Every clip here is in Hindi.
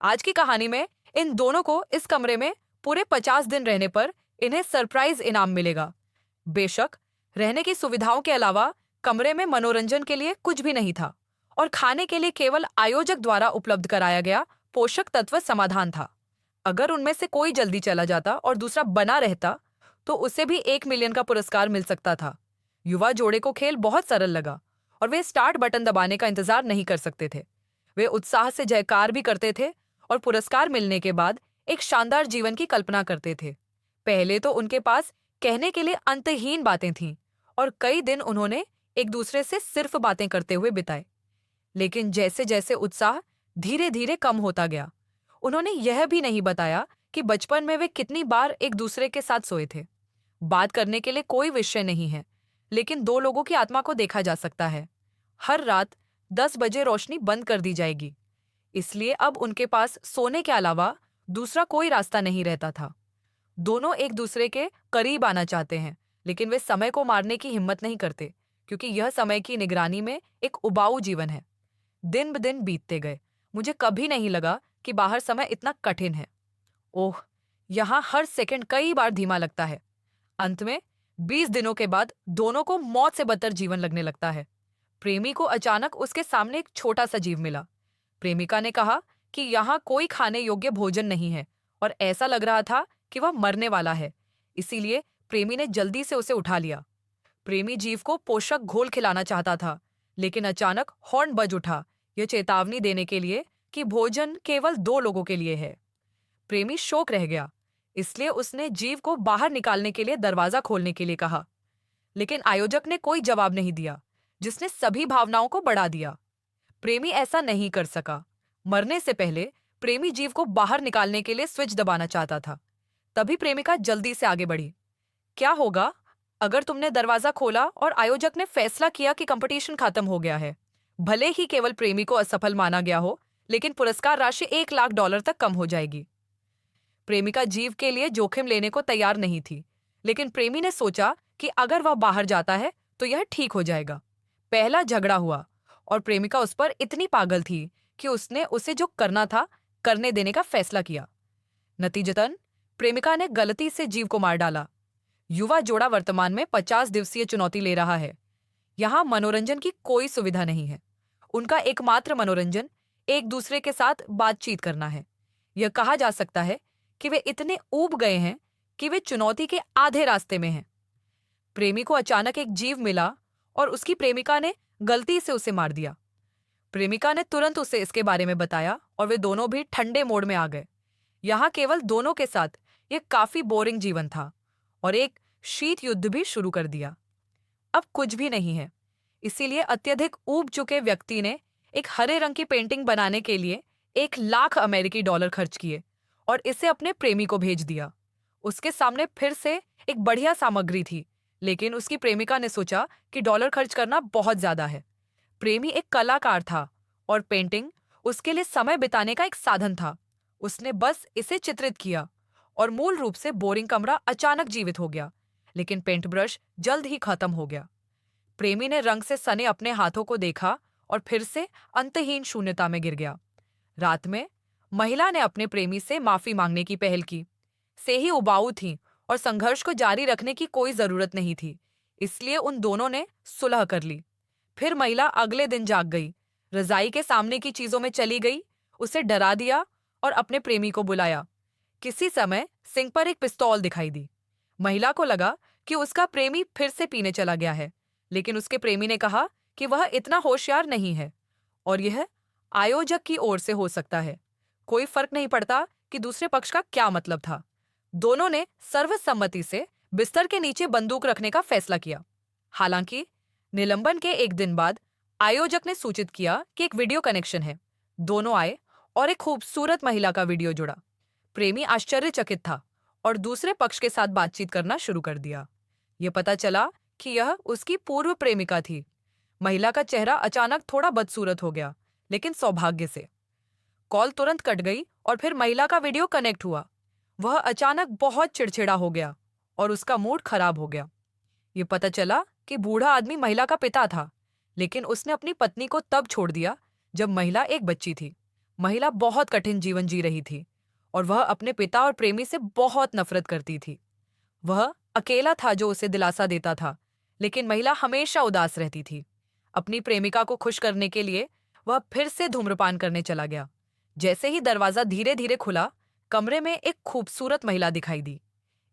आज की कहानी में इन दोनों को इस कमरे में पूरे 50 दिन रहने पर इन्हें सरप्राइज इनाम मिलेगा। बेशक रहने की सुविधाओं के अलावा कमरे में मनोरंजन के लिए कुछ भी नहीं था और खाने के लिए केवल आयोजक द्वारा उपलब्ध कराया गया पोषक तत्व समाधान था। अगर उनमें से कोई जल्दी चला जाता और दूसरा बना रहता तो उसे भी 1 मिलियन का पुरस्कार मिल सकता था। युवा जोड़े को खेल बहुत सरल लगा और वे स्टार्ट बटन दबाने का इंतजार नहीं कर सकते थे। वे उत्साह से जयकार भी करते थे और पुरस्कार मिलने के बाद एक शानदार जीवन की कल्पना करते थे। पहले तो उनके पास कहने के लिए अंतहीन बातें थीं और कई दिन उन्होंने एक दूसरे से सिर्फ बातें करते हुए बिताए। लेकिन जैसे जैसे उत्साह धीरे धीरे कम होता गया, उन्होंने यह भी नहीं बताया कि बचपन में वे कितनी बार एक दूसरे के साथ सोए थे। बात करने के लिए कोई विषय नहीं है, लेकिन दो लोगों की आत्मा को देखा जा सकता है। हर रात 10 बजे रोशनी बंद कर दी जाएगी, इसलिए अब उनके पास सोने के अलावा दूसरा कोई रास्ता नहीं रहता था। दोनों एक दूसरे के करीब आना चाहते हैं, लेकिन वे समय को मारने की हिम्मत नहीं करते, क्योंकि यह समय की निगरानी में एक उबाऊ जीवन है। दिन ब दिन बीतते गए। मुझे कभी नहीं लगा कि बाहर समय इतना कठिन है। ओह, यहाँ हर सेकंड कई बार धीमा लगता है। अंत में 20 दिनों के बाद दोनों को मौत से बदतर जीवन लगने लगता है। प्रेमी को अचानक उसके सामने एक छोटा सा जीव मिला। प्रेमिका ने कहा कि यहाँ कोई खाने योग्य भोजन नहीं है और ऐसा लग रहा था कि वह मरने वाला है। इसीलिए प्रेमी ने जल्दी से उसे उठा लिया। प्रेमी जीव को पोषक घोल खिलाना चाहता था, लेकिन अचानक हॉर्न बज उठा, यह चेतावनी देने के लिए कि भोजन केवल 2 लोगों के लिए है। प्रेमी शौक रह गया, इसलिए उसने जीव को बाहर निकालने के लिए दरवाजा खोलने के लिए कहा। लेकिन आयोजक ने कोई जवाब नहीं दिया, जिसने सभी भावनाओं को बढ़ा दिया। प्रेमी ऐसा नहीं कर सका। मरने से पहले प्रेमी जीव को बाहर निकालने के लिए स्विच दबाना चाहता था। तभी प्रेमिका जल्दी से आगे बढ़ी। क्या होगा अगर तुमने दरवाजा खोला और आयोजक ने फैसला किया कि कंपटीशन खत्म हो गया है? भले ही केवल प्रेमी को असफल माना गया हो, लेकिन पुरस्कार राशि $1 लाख तक कम हो जाएगी। प्रेमिका जीव के लिए जोखिम लेने को तैयार नहीं थी, लेकिन प्रेमी ने सोचा कि अगर वह बाहर जाता है तो यह ठीक हो जाएगा। पहला झगड़ा हुआ और प्रेमिका उस पर इतनी पागल थी कि उसने उसे जो करना था करने देने का फैसला किया। नतीजतन प्रेमिका ने गलती से जीव को मार डाला। युवा जोड़ा वर्तमान में 50 दिवसीय चुनौती ले रहा है। यहाँ मनोरंजन की कोई सुविधा नहीं है। उनका एकमात्र मनोरंजन एक दूसरे के साथ बातचीत करना है। यह कहा जा सकता है कि वे इतने ऊब गए हैं कि वे चुनौती के आधे रास्ते में हैं। प्रेमी को अचानक एक जीव मिला और उसकी प्रेमिका ने गलती से उसे मार दिया। प्रेमिका ने तुरंत उसे इसके बारे में बताया और वे दोनों भी ठंडे मोड में आ गए। यहाँ केवल दोनों के साथ यह काफी बोरिंग जीवन था और एक शीत युद्ध भी शुरू कर दिया। अब कुछ भी नहीं है, इसीलिए अत्यधिक ऊब चुके व्यक्ति ने एक हरे रंग की पेंटिंग बनाने के लिए $1 लाख खर्च किए और इसे अपने प्रेमी को भेज दिया। उसके सामने फिर से एक बढ़िया सामग्री थी, लेकिन उसकी प्रेमिका ने सोचा कि डॉलर खर्च करना बहुत ज्यादा है। प्रेमी एक कलाकार था और पेंटिंग उसके लिए समय बिताने का एक साधन था। उसने बस इसे चित्रित किया और मूल रूप से बोरिंग कमरा अचानक जीवित हो गया, लेकिन पेंट ब्रश जल्द ही खत्म हो गया। प्रेमी ने रंग से सने अपने हाथों को देखा और फिर से अंतहीन शून्यता में गिर गया। रात में महिला ने अपने प्रेमी से माफी मांगने की पहल की। सेही उबाऊ थी और संघर्ष को जारी रखने की कोई जरूरत नहीं थी, इसलिए उन दोनों ने सुलह कर ली। फिर महिला अगले दिन जाग गई, रजाई के सामने की चीजों में चली गई, उसे डरा दिया और अपने प्रेमी को बुलाया। किसी समय सिंक पर एक पिस्तौल दिखाई दी। महिला को लगा कि उसका प्रेमी फिर से पीने चला गया है, लेकिन उसके प्रेमी ने कहा कि वह इतना होशियार नहीं है और यह आयोजक की ओर से हो सकता है। कोई फर्क नहीं पड़ता कि दूसरे पक्ष का क्या मतलब था। दोनों ने सर्वसम्मति से बिस्तर के नीचे बंदूक रखने का फैसला किया। हालांकि निलंबन के एक दिन बाद आयोजक ने सूचित किया कि एक वीडियो कनेक्शन है। दोनों आए और एक खूबसूरत महिला का वीडियो जुड़ा। प्रेमी आश्चर्यचकित था और दूसरे पक्ष के साथ बातचीत करना शुरू कर दिया। यह पता चला कि यह उसकी पूर्व प्रेमिका थी। महिला का चेहरा अचानक थोड़ा बदसूरत हो गया, लेकिन सौभाग्य से। कॉल तुरंत कट गई और फिर महिला का वीडियो कनेक्ट हुआ। वह अचानक बहुत चिड़चिड़ा हो गया और उसका मूड खराब हो गया। ये पता चला कि बूढ़ा आदमी महिला का पिता था, लेकिन उसने अपनी पत्नी को तब छोड़ दिया जब महिला एक बच्ची थी। महिला बहुत कठिन जीवन जी रही थी और वह अपने पिता और प्रेमी से बहुत नफरत करती थी। वह अकेला था जो उसे दिलासा देता था, लेकिन महिला हमेशा उदास रहती थी। अपनी प्रेमिका को खुश करने के लिए वह फिर से धूम्रपान करने चला गया। जैसे ही दरवाजा धीरे धीरे खुला, कमरे में एक खूबसूरत महिला दिखाई दी।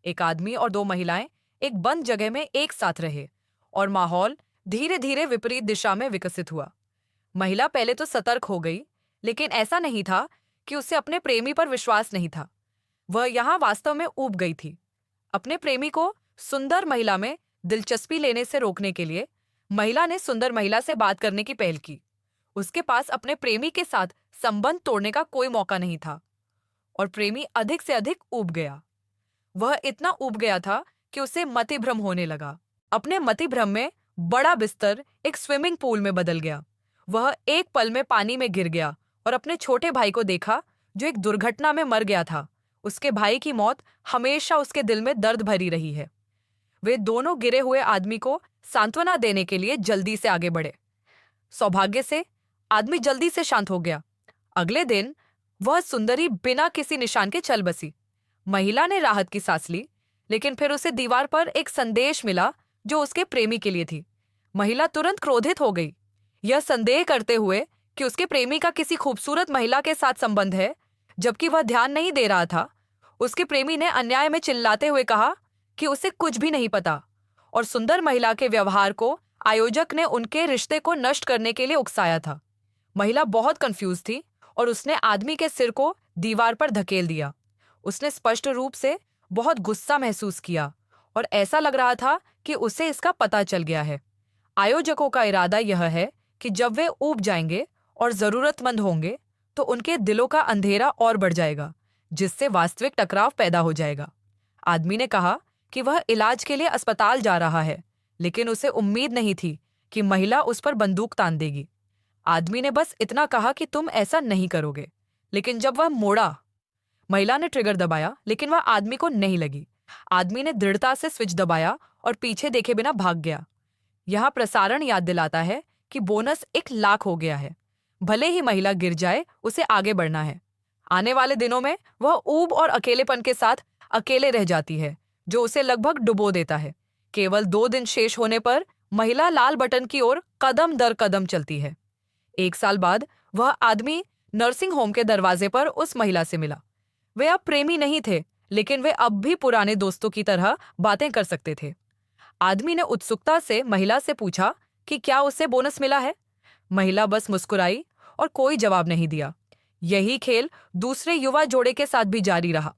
एक आदमी और दो महिलाएं एक बंद जगह में एक साथ रहे और माहौल धीरे धीरे विपरीत दिशा में विकसित हुआ। महिला पहले तो सतर्क हो गई, लेकिन ऐसा नहीं था कि उसे अपने प्रेमी पर विश्वास नहीं था। वह यहाँ वास्तव में ऊब गई थी। अपने प्रेमी को सुंदर महिला में दिलचस्पी लेने से रोकने के लिए महिला ने सुंदर महिला से बात करने की पहल की। उसके पास अपने प्रेमी के साथ संबंध तोड़ने का कोई मौका नहीं था और प्रेमी अधिक से अधिक ऊब गया। वह इतना ऊब गया था कि उसे मतिभ्रम होने लगा। अपने मतिभ्रम में बड़ा बिस्तर एक स्विमिंग पूल में बदल गया। वह एक पल में पानी में गिर गया और अपने छोटे भाई को देखा जो एक दुर्घटना में मर गया था। उसके भाई की मौत हमेशा उसके दिल में दर्द भरी रही है। वे दोनों गिरे हुए आदमी को सांत्वना देने के लिए जल्दी से आगे बढ़े। सौभाग्य से आदमी जल्दी से शांत हो गया। अगले दिन वह सुंदरी बिना किसी निशान के चल बसी। महिला ने राहत की सांस ली, लेकिन फिर उसे दीवार पर एक संदेश मिला जो उसके प्रेमी के लिए थी। महिला तुरंत क्रोधित हो गई, यह संदेह करते हुए कि उसके प्रेमी का किसी खूबसूरत महिला के साथ संबंध है, जबकि वह ध्यान नहीं दे रहा था। उसके प्रेमी ने अन्याय में चिल्लाते हुए कहा कि उसे कुछ भी नहीं पता और सुंदर महिला के व्यवहार को आयोजक ने उनके रिश्ते को नष्ट करने के लिए उकसाया था। महिला बहुत कंफ्यूज थी और उसने आदमी के सिर को दीवार पर धकेल दिया। उसने स्पष्ट रूप से बहुत गुस्सा महसूस किया और ऐसा लग रहा था कि उसे इसका पता चल गया है। आयोजकों का इरादा यह है कि जब वे ऊब जाएंगे और जरूरतमंद होंगे तो उनके दिलों का अंधेरा और बढ़ जाएगा, जिससे वास्तविक टकराव पैदा हो जाएगा। आदमी ने कहा कि वह इलाज के लिए अस्पताल जा रहा है, लेकिन उसे उम्मीद नहीं थी कि महिला उस पर बंदूक तान देगी। आदमी ने बस इतना कहा कि तुम ऐसा नहीं करोगे, लेकिन जब वह मोड़ा, महिला ने ट्रिगर दबाया, लेकिन वह आदमी को नहीं लगी। आदमी ने दृढ़ता से स्विच दबाया और पीछे देखे बिना भाग गया। यह प्रसारण याद दिलाता है कि बोनस 1,00,000 हो गया है। भले ही महिला गिर जाए, उसे आगे बढ़ना है। आने वाले दिनों में वह ऊब और अकेलेपन के साथ अकेले रह जाती है, जो उसे लगभग डुबो देता है। केवल 2 दिन शेष होने पर महिला लाल बटन की ओर कदम दर कदम चलती है। 1 साल बाद वह आदमी नर्सिंग होम के दरवाजे पर उस महिला से मिला। वे अब प्रेमी नहीं थे, लेकिन वे अब भी पुराने दोस्तों की तरह बातें कर सकते थे। आदमी ने उत्सुकता से महिला से पूछा कि क्या उसे बोनस मिला है। महिला बस मुस्कुराई और कोई जवाब नहीं दिया। यही खेल दूसरे युवा जोड़े के साथ भी जारी रहा।